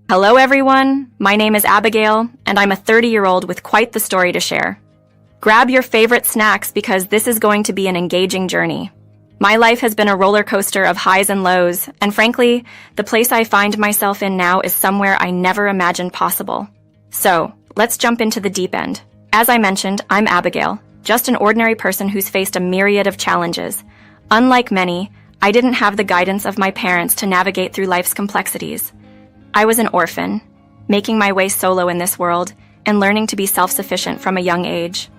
Hello, everyone. My name is Abigail, and I'm a 30-year-old with quite the story to share. Grab your favorite snacks because this is going to be an engaging journey. My life has been a roller coaster of highs and lows, and frankly, the place I find myself in now is somewhere I never imagined possible. So, let's jump into the deep end. As I mentioned, I'm Abigail, just an ordinary person who's faced a myriad of challenges. Unlike many, I didn't have the guidance of my parents to navigate through life's complexities. I was an orphan, making my way solo in this world and learning to be self-sufficient from a young age.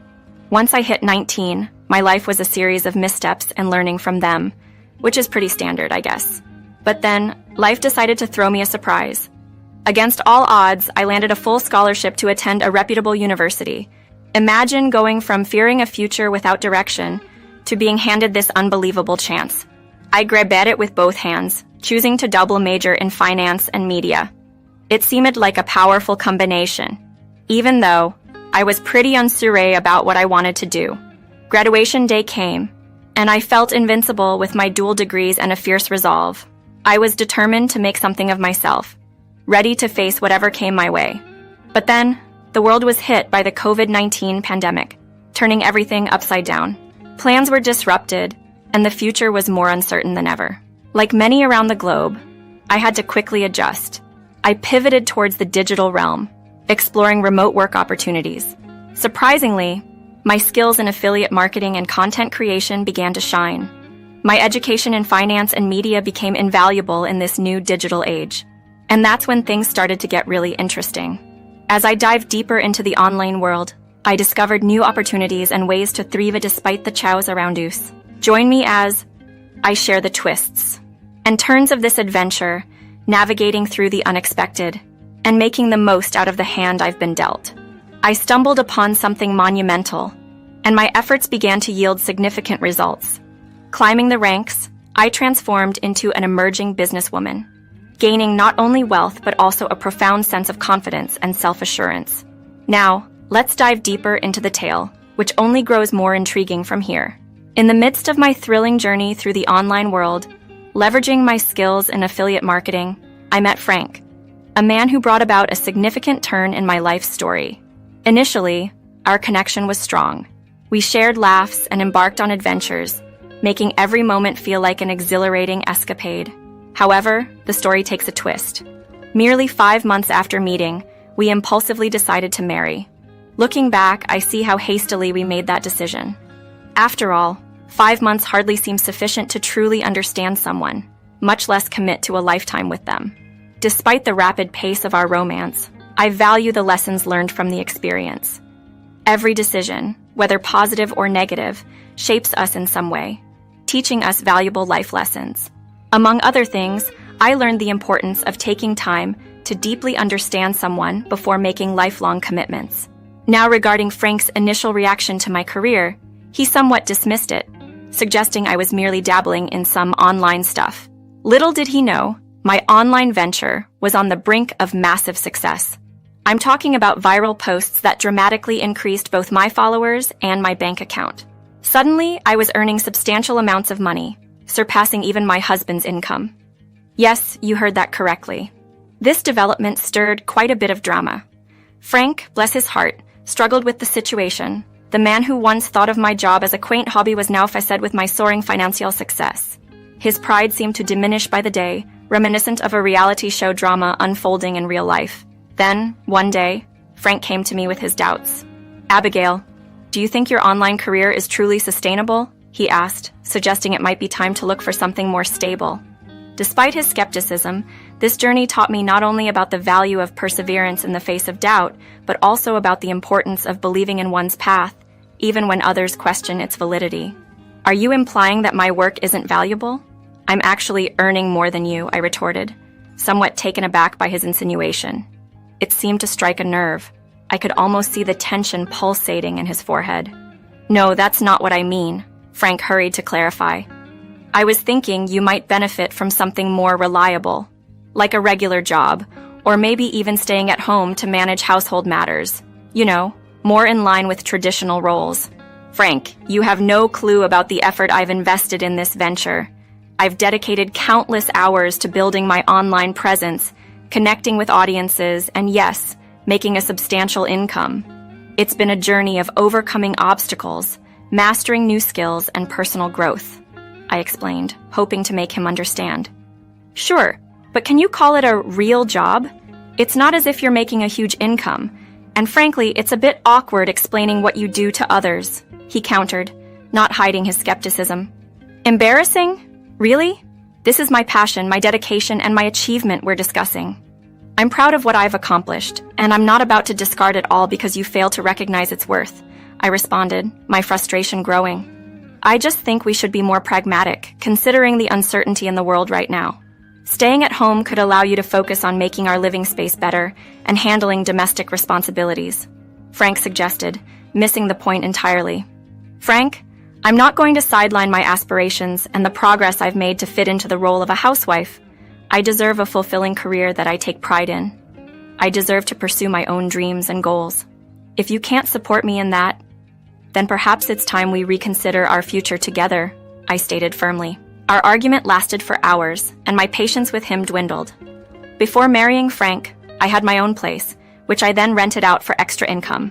Once I hit 19, my life was a series of missteps and learning from them, which is pretty standard, I guess. But then, life decided to throw me a surprise. Against all odds, I landed a full scholarship to attend a reputable university. Imagine going from fearing a future without direction to being handed this unbelievable chance. I grabbed at it with both hands, choosing to double major in finance and media. It seemed like a powerful combination, even though I was pretty unsure about what I wanted to do. Graduation day came, and I felt invincible with my dual degrees and a fierce resolve. I was determined to make something of myself, ready to face whatever came my way. But then, the world was hit by the COVID-19 pandemic, turning everything upside down. Plans were disrupted, and the future was more uncertain than ever. Like many around the globe, I had to quickly adjust. I pivoted towards the digital realm, exploring remote work opportunities. Surprisingly, my skills in affiliate marketing and content creation began to shine. My education in finance and media became invaluable in this new digital age. And that's when things started to get really interesting. As I dived deeper into the online world, I discovered new opportunities and ways to thrive despite the chows around us. Join me as I share the twists and turns of this adventure, navigating through the unexpected and making the most out of the hand I've been dealt. I stumbled upon something monumental, and my efforts began to yield significant results. Climbing the ranks, I transformed into an emerging businesswoman, gaining not only wealth but also a profound sense of confidence and self-assurance. Now, let's dive deeper into the tale, which only grows more intriguing from here. In the midst of my thrilling journey through the online world, leveraging my skills in affiliate marketing, I met Frank, a man who brought about a significant turn in my life story. Initially, our connection was strong. We shared laughs and embarked on adventures, making every moment feel like an exhilarating escapade. However, the story takes a twist. Merely 5 months after meeting, we impulsively decided to marry. Looking back, I see how hastily we made that decision. After all, 5 months hardly seems sufficient to truly understand someone, much less commit to a lifetime with them. Despite the rapid pace of our romance, I value the lessons learned from the experience. Every decision, whether positive or negative, shapes us in some way, teaching us valuable life lessons. Among other things, I learned the importance of taking time to deeply understand someone before making lifelong commitments. Now, regarding Frank's initial reaction to my career, he somewhat dismissed it, suggesting I was merely dabbling in some online stuff. Little did he know, my online venture was on the brink of massive success. I'm talking about viral posts that dramatically increased both my followers and my bank account. Suddenly, I was earning substantial amounts of money, surpassing even my husband's income. Yes, you heard that correctly. This development stirred quite a bit of drama. Frank, bless his heart, struggled with the situation. The man who once thought of my job as a quaint hobby was now faced with my soaring financial success. His pride seemed to diminish by the day, reminiscent of a reality show drama unfolding in real life. Then, one day, Frank came to me with his doubts. "Abigail, do you think your online career is truly sustainable?" he asked, suggesting it might be time to look for something more stable. Despite his skepticism, this journey taught me not only about the value of perseverance in the face of doubt, but also about the importance of believing in one's path, even when others question its validity. "Are you implying that my work isn't valuable?" "I'm actually earning more than you," I retorted, somewhat taken aback by his insinuation. It seemed to strike a nerve. I could almost see the tension pulsating in his forehead. "No, that's not what I mean," Frank hurried to clarify. "I was thinking you might benefit from something more reliable, like a regular job, or maybe even staying at home to manage household matters. You know, more in line with traditional roles." "Frank, you have no clue about the effort I've invested in this venture. I've dedicated countless hours to building my online presence, connecting with audiences, and yes, making a substantial income. It's been a journey of overcoming obstacles, mastering new skills, and personal growth, I explained, hoping to make him understand. Sure, but can you call it a real job? It's not as if you're making a huge income, and frankly, it's a bit awkward explaining what you do to others, he countered, not hiding his skepticism. Embarrassing? Really? This is my passion, my dedication, and my achievement we're discussing. I'm proud of what I've accomplished, and I'm not about to discard it all because you fail to recognize its worth, I responded, my frustration growing. I just think we should be more pragmatic, considering the uncertainty in the world right now. Staying at home could allow you to focus on making our living space better and handling domestic responsibilities, Frank suggested, missing the point entirely. Frank, I'm not going to sideline my aspirations and the progress I've made to fit into the role of a housewife. I deserve a fulfilling career that I take pride in. I deserve to pursue my own dreams and goals. If you can't support me in that, then perhaps it's time we reconsider our future together, I stated firmly. Our argument lasted for hours, and my patience with him dwindled. Before marrying Frank, I had my own place, which I then rented out for extra income.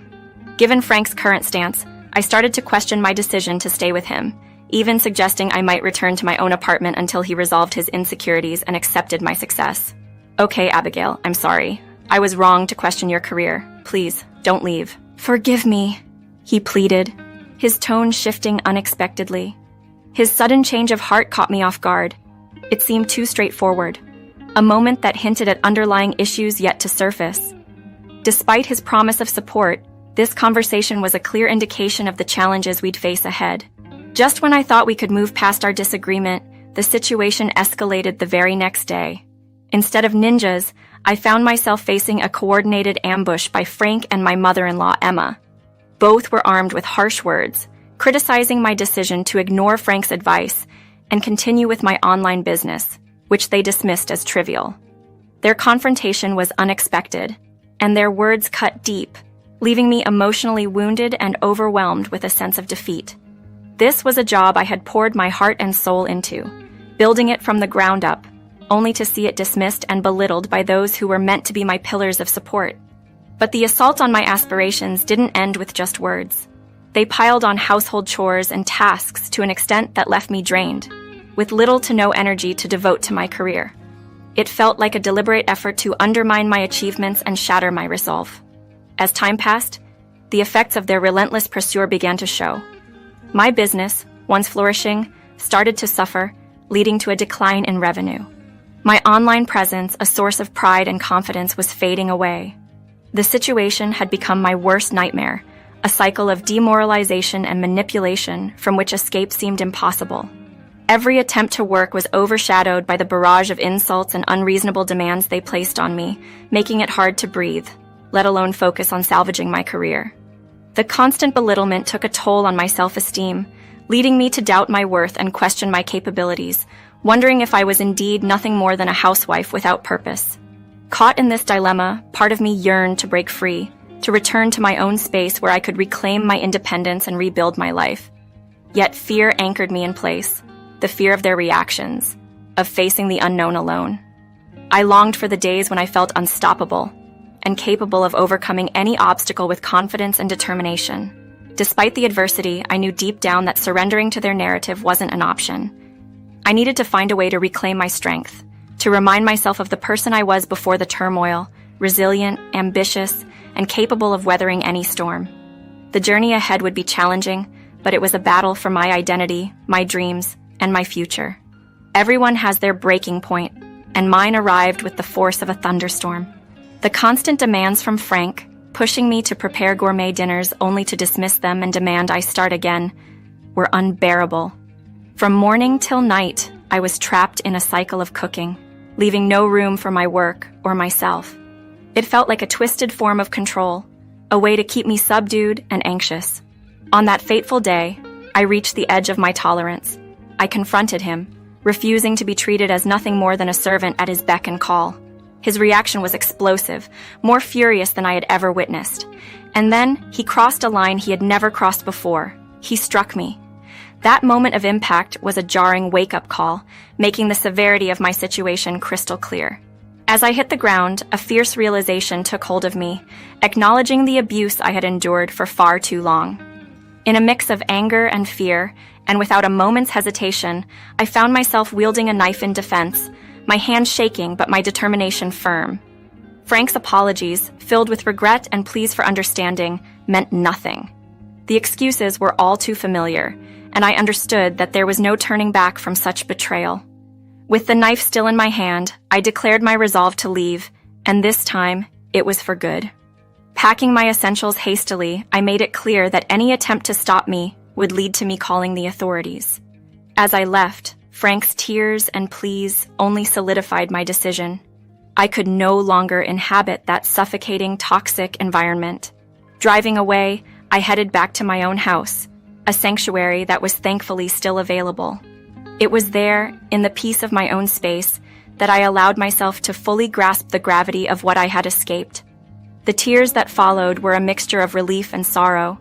Given Frank's current stance, I started to question my decision to stay with him, even suggesting I might return to my own apartment until he resolved his insecurities and accepted my success. Okay, Abigail, I'm sorry. I was wrong to question your career. Please, don't leave. Forgive me, he pleaded, his tone shifting unexpectedly. His sudden change of heart caught me off guard. It seemed too straightforward, a moment that hinted at underlying issues yet to surface. Despite his promise of support, this conversation was a clear indication of the challenges we'd face ahead. Just when I thought we could move past our disagreement, the situation escalated the very next day. Instead of ninjas, I found myself facing a coordinated ambush by Frank and my mother-in-law, Emma. Both were armed with harsh words, criticizing my decision to ignore Frank's advice and continue with my online business, which they dismissed as trivial. Their confrontation was unexpected, and their words cut deep, leaving me emotionally wounded and overwhelmed with a sense of defeat. This was a job I had poured my heart and soul into, building it from the ground up, only to see it dismissed and belittled by those who were meant to be my pillars of support. But the assault on my aspirations didn't end with just words. They piled on household chores and tasks to an extent that left me drained, with little to no energy to devote to my career. It felt like a deliberate effort to undermine my achievements and shatter my resolve. As time passed, the effects of their relentless pursuit began to show. My business, once flourishing, started to suffer, leading to a decline in revenue. My online presence, a source of pride and confidence, was fading away. The situation had become my worst nightmare, a cycle of demoralization and manipulation from which escape seemed impossible. Every attempt to work was overshadowed by the barrage of insults and unreasonable demands they placed on me, making it hard to breathe, let alone focus on salvaging my career. The constant belittlement took a toll on my self-esteem, leading me to doubt my worth and question my capabilities, wondering if I was indeed nothing more than a housewife without purpose. Caught in this dilemma, part of me yearned to break free, to return to my own space where I could reclaim my independence and rebuild my life. Yet fear anchored me in place, the fear of their reactions, of facing the unknown alone. I longed for the days when I felt unstoppable and capable of overcoming any obstacle with confidence and determination. Despite the adversity, I knew deep down that surrendering to their narrative wasn't an option. I needed to find a way to reclaim my strength, to remind myself of the person I was before the turmoil, resilient, ambitious, and capable of weathering any storm. The journey ahead would be challenging, but it was a battle for my identity, my dreams, and my future. Everyone has their breaking point, and mine arrived with the force of a thunderstorm. The constant demands from Frank, pushing me to prepare gourmet dinners only to dismiss them and demand I start again, were unbearable. From morning till night, I was trapped in a cycle of cooking, leaving no room for my work or myself. It felt like a twisted form of control, a way to keep me subdued and anxious. On that fateful day, I reached the edge of my tolerance. I confronted him, refusing to be treated as nothing more than a servant at his beck and call. His reaction was explosive, more furious than I had ever witnessed. And then he crossed a line he had never crossed before. He struck me. That moment of impact was a jarring wake-up call, making the severity of my situation crystal clear. As I hit the ground, a fierce realization took hold of me, acknowledging the abuse I had endured for far too long. In a mix of anger and fear, and without a moment's hesitation, I found myself wielding a knife in defense, my hand shaking but my determination firm. Frank's apologies, filled with regret and pleas for understanding, meant nothing. The excuses were all too familiar, and I understood that there was no turning back from such betrayal. With the knife still in my hand, I declared my resolve to leave, and this time, it was for good. Packing my essentials hastily, I made it clear that any attempt to stop me would lead to me calling the authorities. As I left, Frank's tears and pleas only solidified my decision. I could no longer inhabit that suffocating, toxic environment. Driving away, I headed back to my own house, a sanctuary that was thankfully still available. It was there, in the peace of my own space, that I allowed myself to fully grasp the gravity of what I had escaped. The tears that followed were a mixture of relief and sorrow,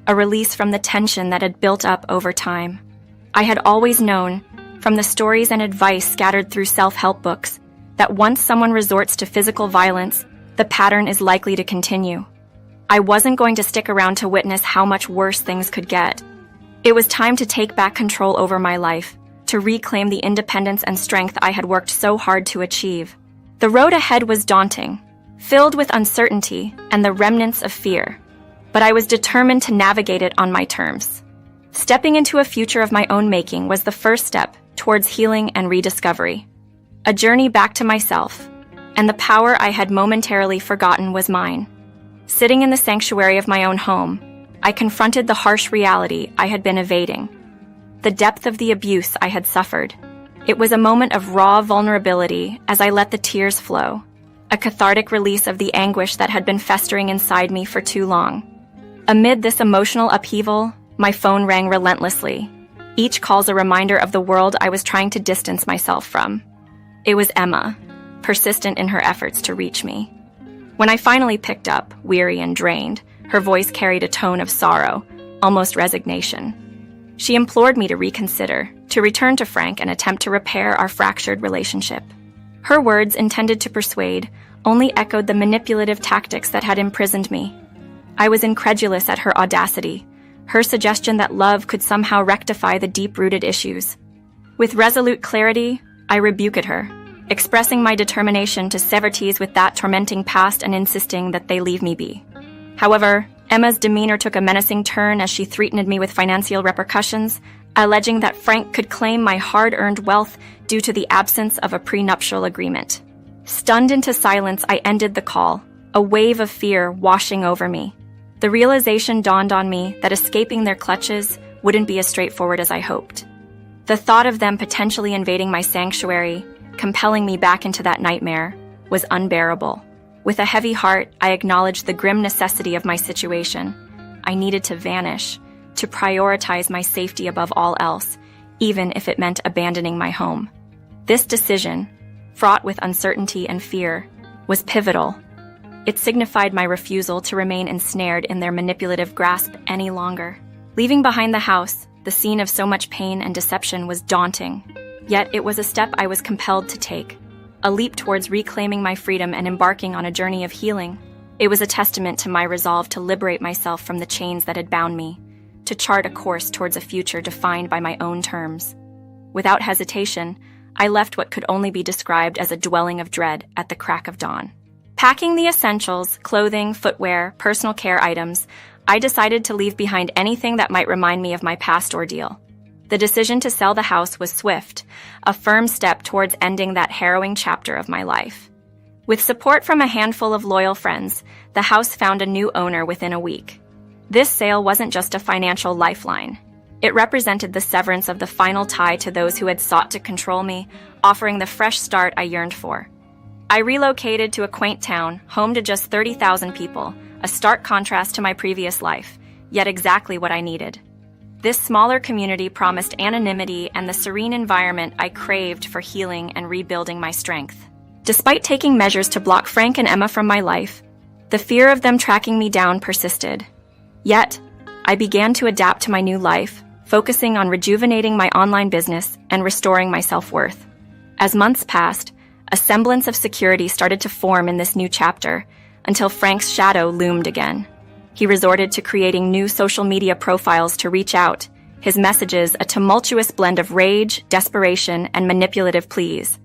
a release from the tension that had built up over time. I had always known, from the stories and advice scattered through self-help books, that once someone resorts to physical violence, the pattern is likely to continue. I wasn't going to stick around to witness how much worse things could get. It was time to take back control over my life, to reclaim the independence and strength I had worked so hard to achieve. The road ahead was daunting, filled with uncertainty and the remnants of fear, but I was determined to navigate it on my terms. Stepping into a future of my own making was the first step towards healing and rediscovery. A journey back to myself, and the power I had momentarily forgotten was mine. Sitting in the sanctuary of my own home, I confronted the harsh reality I had been evading. The depth of the abuse I had suffered. It was a moment of raw vulnerability as I let the tears flow, a cathartic release of the anguish that had been festering inside me for too long. Amid this emotional upheaval, my phone rang relentlessly, each call's a reminder of the world I was trying to distance myself from. It was Emma, persistent in her efforts to reach me. When I finally picked up, weary and drained, her voice carried a tone of sorrow, almost resignation. She implored me to reconsider, to return to Frank and attempt to repair our fractured relationship. Her words, intended to persuade, only echoed the manipulative tactics that had imprisoned me. I was incredulous at her audacity, her suggestion that love could somehow rectify the deep-rooted issues. With resolute clarity, I rebuked her, expressing my determination to sever ties with that tormenting past and insisting that they leave me be. However, Emma's demeanor took a menacing turn as she threatened me with financial repercussions, alleging that Frank could claim my hard-earned wealth due to the absence of a prenuptial agreement. Stunned into silence, I ended the call, a wave of fear washing over me. The realization dawned on me that escaping their clutches wouldn't be as straightforward as I hoped. The thought of them potentially invading my sanctuary, compelling me back into that nightmare, was unbearable. With a heavy heart, I acknowledged the grim necessity of my situation. I needed to vanish, to prioritize my safety above all else, even if it meant abandoning my home. This decision, fraught with uncertainty and fear, was pivotal. It signified my refusal to remain ensnared in their manipulative grasp any longer. Leaving behind the house, the scene of so much pain and deception, was daunting. Yet it was a step I was compelled to take. A leap towards reclaiming my freedom and embarking on a journey of healing. It was a testament to my resolve to liberate myself from the chains that had bound me, to chart a course towards a future defined by my own terms. Without hesitation, I left what could only be described as a dwelling of dread at the crack of dawn. Packing the essentials, clothing, footwear, personal care items, I decided to leave behind anything that might remind me of my past ordeal. The decision to sell the house was swift, a firm step towards ending that harrowing chapter of my life. With support from a handful of loyal friends, the house found a new owner within a week. This sale wasn't just a financial lifeline. It represented the severance of the final tie to those who had sought to control me, offering the fresh start I yearned for. I relocated to a quaint town, home to just 30,000 people, a stark contrast to my previous life, yet exactly what I needed. This smaller community promised anonymity and the serene environment I craved for healing and rebuilding my strength. Despite taking measures to block Frank and Emma from my life, the fear of them tracking me down persisted. Yet, I began to adapt to my new life, focusing on rejuvenating my online business and restoring my self-worth. As months passed, a semblance of security started to form in this new chapter, until Frank's shadow loomed again. He resorted to creating new social media profiles to reach out, his messages a tumultuous blend of rage, desperation, and manipulative pleas.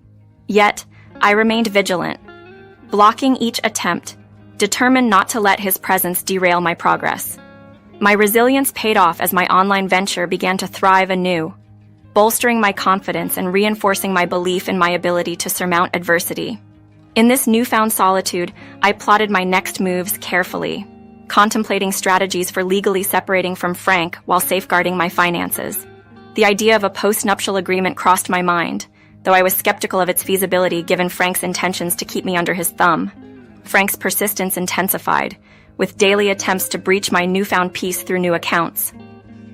Yet, I remained vigilant, blocking each attempt, determined not to let his presence derail my progress. My resilience paid off as my online venture began to thrive anew, bolstering my confidence and reinforcing my belief in my ability to surmount adversity. In this newfound solitude, I plotted my next moves carefully, contemplating strategies for legally separating from Frank while safeguarding my finances. The idea of a post-nuptial agreement crossed my mind, though I was skeptical of its feasibility given Frank's intentions to keep me under his thumb. Frank's persistence intensified, with daily attempts to breach my newfound peace through new accounts.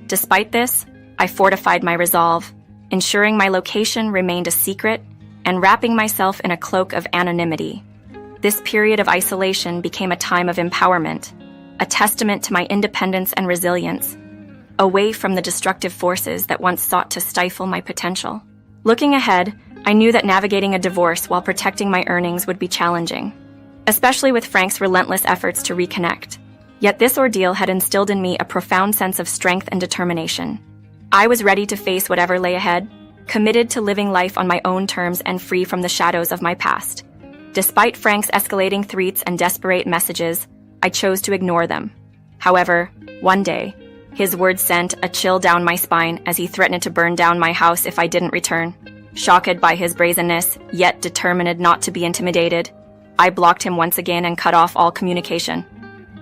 Despite this, I fortified my resolve, ensuring my location remained a secret and wrapping myself in a cloak of anonymity. This period of isolation became a time of empowerment, a testament to my independence and resilience, away from the destructive forces that once sought to stifle my potential. Looking ahead, I knew that navigating a divorce while protecting my earnings would be challenging, especially with Frank's relentless efforts to reconnect. Yet this ordeal had instilled in me a profound sense of strength and determination. I was ready to face whatever lay ahead, committed to living life on my own terms and free from the shadows of my past. Despite Frank's escalating threats and desperate messages, I chose to ignore them. However, one day, his words sent a chill down my spine as he threatened to burn down my house if I didn't return. Shocked by his brazenness, yet determined not to be intimidated, I blocked him once again and cut off all communication.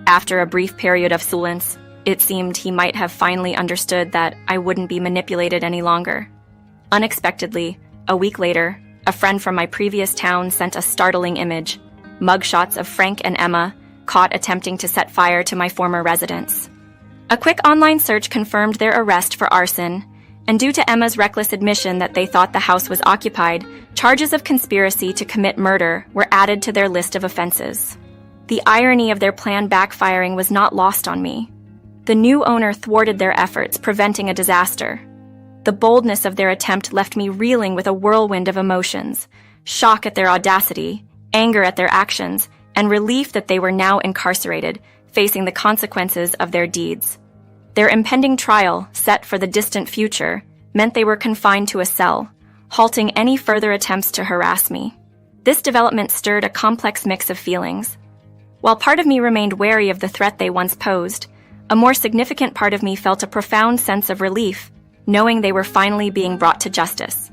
After a brief period of silence, it seemed he might have finally understood that I wouldn't be manipulated any longer. Unexpectedly, a week later, a friend from my previous town sent a startling image, mugshots of Frank and Emma, caught attempting to set fire to my former residence. A quick online search confirmed their arrest for arson, and due to Emma's reckless admission that they thought the house was occupied, charges of conspiracy to commit murder were added to their list of offenses. The irony of their plan backfiring was not lost on me. The new owner thwarted their efforts, preventing a disaster. The boldness of their attempt left me reeling with a whirlwind of emotions, shock at their audacity, anger at their actions, and relief that they were now incarcerated, facing the consequences of their deeds. Their impending trial, set for the distant future, meant they were confined to a cell, halting any further attempts to harass me. This development stirred a complex mix of feelings. While part of me remained wary of the threat they once posed, a more significant part of me felt a profound sense of relief, knowing they were finally being brought to justice.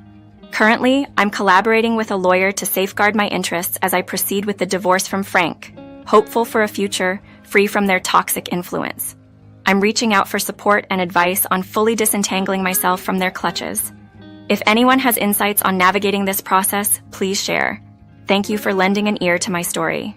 Currently, I'm collaborating with a lawyer to safeguard my interests as I proceed with the divorce from Frank, hopeful for a future free from their toxic influence. I'm reaching out for support and advice on fully disentangling myself from their clutches. If anyone has insights on navigating this process, please share. Thank you for lending an ear to my story.